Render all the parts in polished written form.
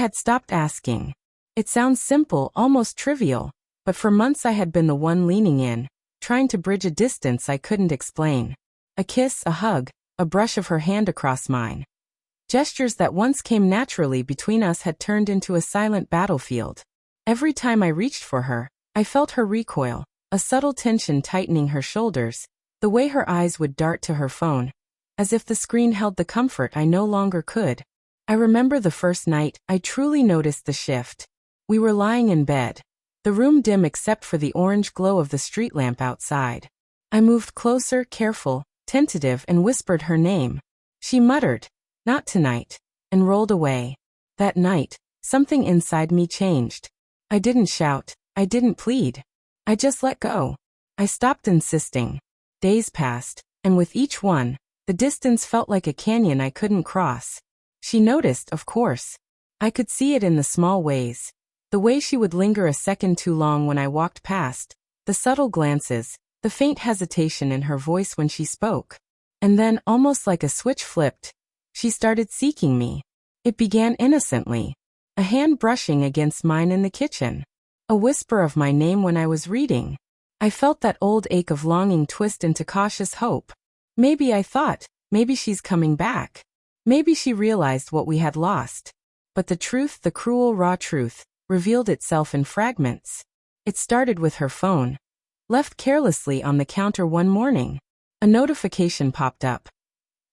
had stopped asking. It sounds simple, almost trivial, but for months I had been the one leaning in, trying to bridge a distance I couldn't explain. A kiss, a hug, a brush of her hand across mine. Gestures that once came naturally between us had turned into a silent battlefield. Every time I reached for her, I felt her recoil, a subtle tension tightening her shoulders, the way her eyes would dart to her phone, as if the screen held the comfort I no longer could. I remember the first night I truly noticed the shift. We were lying in bed, the room dim except for the orange glow of the street lamp outside. I moved closer, careful, tentative, and whispered her name. She muttered, "Not tonight," and rolled away. That night, something inside me changed. I didn't shout, I didn't plead. I just let go. I stopped insisting. Days passed, and with each one, the distance felt like a canyon I couldn't cross. She noticed, of course. I could see it in the small ways. The way she would linger a second too long when I walked past, the subtle glances, the faint hesitation in her voice when she spoke. And then, almost like a switch flipped, she started seeking me. It began innocently. A hand brushing against mine in the kitchen. A whisper of my name when I was reading. I felt that old ache of longing twist into cautious hope. Maybe I thought, maybe she's coming back. Maybe she realized what we had lost. But the truth, the cruel raw truth, revealed itself in fragments. It started with her phone. Left carelessly on the counter one morning. A notification popped up.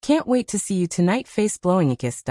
"Can't wait to see you tonight, face blowing a kiss.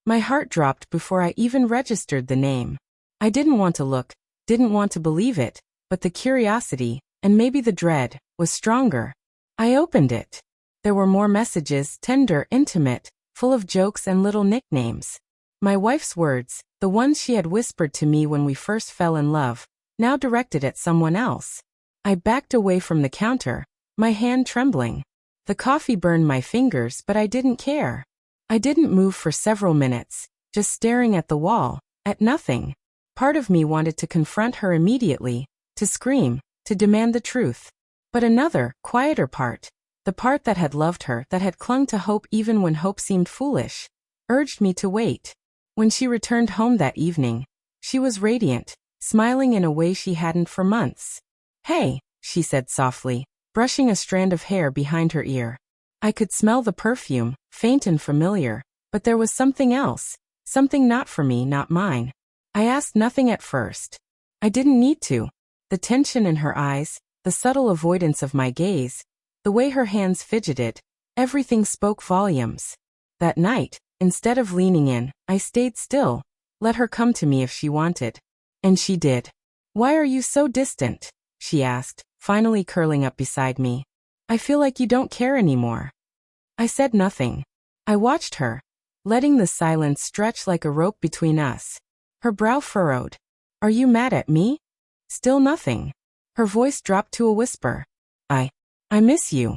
My heart dropped before I even registered the name. I didn't want to look, didn't want to believe it, but the curiosity, and maybe the dread, was stronger. I opened it. There were more messages, tender, intimate, full of jokes and little nicknames. My wife's words, the ones she had whispered to me when we first fell in love, now directed at someone else. I backed away from the counter, my hand trembling. The coffee burned my fingers, but I didn't care. I didn't move for several minutes, just staring at the wall, at nothing. Part of me wanted to confront her immediately, to scream, to demand the truth. But another, quieter part, the part that had loved her, that had clung to hope even when hope seemed foolish, urged me to wait. When she returned home that evening, she was radiant, smiling in a way she hadn't for months. "Hey," she said softly, brushing a strand of hair behind her ear. I could smell the perfume, faint and familiar, but there was something else, something not for me, not mine. I asked nothing at first. I didn't need to. The tension in her eyes, the subtle avoidance of my gaze, the way her hands fidgeted, everything spoke volumes. That night, instead of leaning in, I stayed still, let her come to me if she wanted. And she did. "Why are you so distant?" she asked, finally curling up beside me. "I feel like you don't care anymore." I said nothing. I watched her, letting the silence stretch like a rope between us. Her brow furrowed. "Are you mad at me?" Still nothing. Her voice dropped to a whisper. I miss you."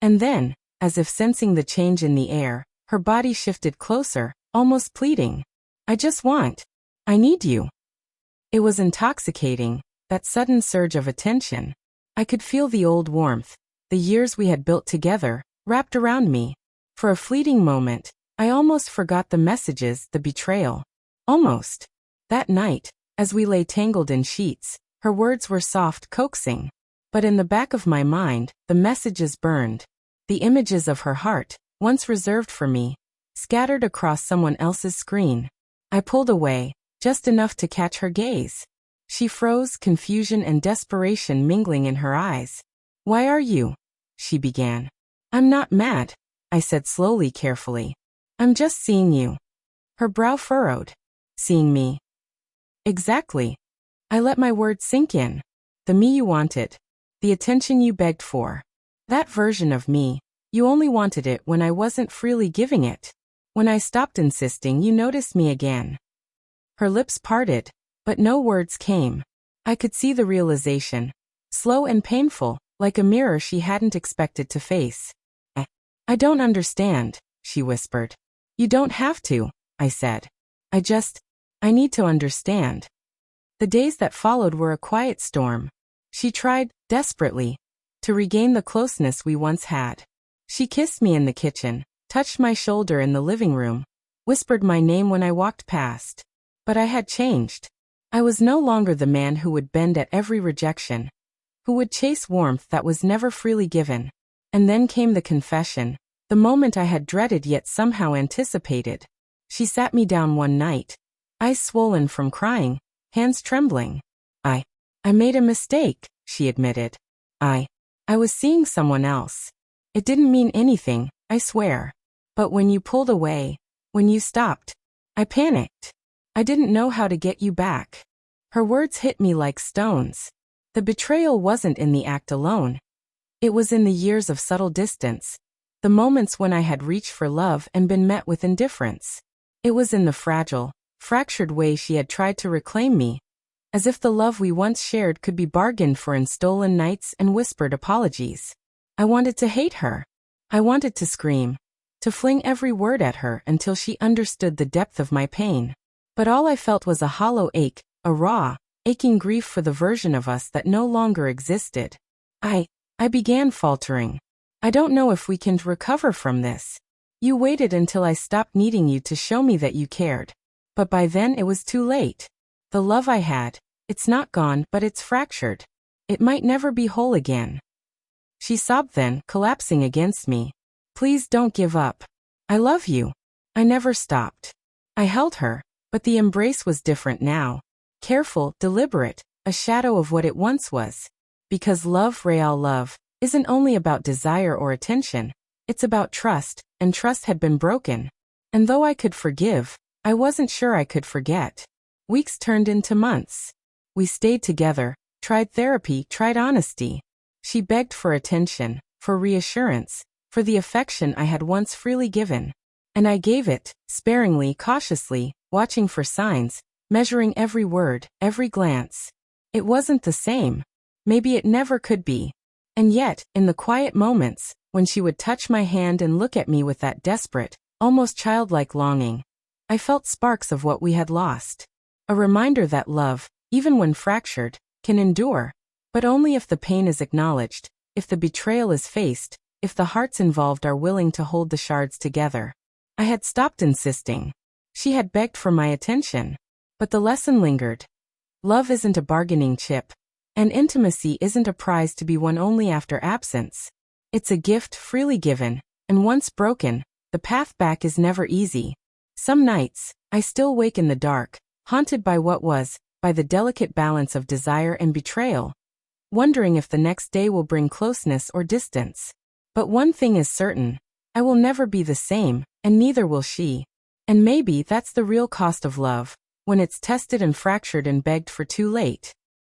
And then, as if sensing the change in the air, her body shifted closer, almost pleading. "I need you." It was intoxicating, that sudden surge of attention. I could feel the old warmth, the years we had built together, wrapped around me. For a fleeting moment, I almost forgot the messages, the betrayal. Almost. That night, as we lay tangled in sheets, her words were soft, coaxing. But in the back of my mind, the messages burned. The images of her heart, once reserved for me, scattered across someone else's screen. I pulled away, just enough to catch her gaze. She froze, confusion and desperation mingling in her eyes. "Why are you?" she began. "I'm not mad," I said slowly, carefully. "I'm just seeing you." Her brow furrowed. "Seeing me?" "Exactly." I let my words sink in. "The me you wanted. The attention you begged for. That version of me, you only wanted it when I wasn't freely giving it. When I stopped insisting, you noticed me again." Her lips parted, but no words came. I could see the realization, slow and painful, like a mirror she hadn't expected to face. I don't understand," she whispered. "You don't have to," I said. I need to understand." The days that followed were a quiet storm. She tried, desperately, to regain the closeness we once had. She kissed me in the kitchen, touched my shoulder in the living room, whispered my name when I walked past. But I had changed. I was no longer the man who would bend at every rejection, who would chase warmth that was never freely given. And then came the confession, the moment I had dreaded yet somehow anticipated. She sat me down one night, eyes swollen from crying, hands trembling. I made a mistake, she admitted. I was seeing someone else. It didn't mean anything, I swear. But when you pulled away, when you stopped, I panicked. I didn't know how to get you back. Her words hit me like stones. The betrayal wasn't in the act alone. It was in the years of subtle distance, the moments when I had reached for love and been met with indifference. It was in the fragile, fractured way she had tried to reclaim me, as if the love we once shared could be bargained for in stolen nights and whispered apologies. I wanted to hate her. I wanted to scream, to fling every word at her until she understood the depth of my pain. But all I felt was a hollow ache, a raw, aching grief for the version of us that no longer existed. I began faltering. I don't know if we can recover from this. You waited until I stopped needing you to show me that you cared. But by then it was too late. The love I had, it's not gone, but it's fractured. It might never be whole again. She sobbed then, collapsing against me. Please don't give up. I love you. I never stopped. I held her, but the embrace was different now. Careful, deliberate, a shadow of what it once was. Because love, real love, isn't only about desire or attention, it's about trust, and trust had been broken. And though I could forgive, I wasn't sure I could forget. Weeks turned into months. We stayed together, tried therapy, tried honesty. She begged for attention, for reassurance, for the affection I had once freely given. And I gave it, sparingly, cautiously, watching for signs, measuring every word, every glance. It wasn't the same. Maybe it never could be. And yet, in the quiet moments, when she would touch my hand and look at me with that desperate, almost childlike longing, I felt sparks of what we had lost. A reminder that love, even when fractured, can endure, but only if the pain is acknowledged, if the betrayal is faced, if the hearts involved are willing to hold the shards together. I had stopped insisting. She had begged for my attention. But the lesson lingered. Love isn't a bargaining chip, and intimacy isn't a prize to be won only after absence. It's a gift freely given, and once broken, the path back is never easy. Some nights, I still wake in the dark, haunted by what was, by the delicate balance of desire and betrayal, wondering if the next day will bring closeness or distance. But one thing is certain, I will never be the same, and neither will she. And maybe that's the real cost of love, when it's tested and fractured and begged for too late.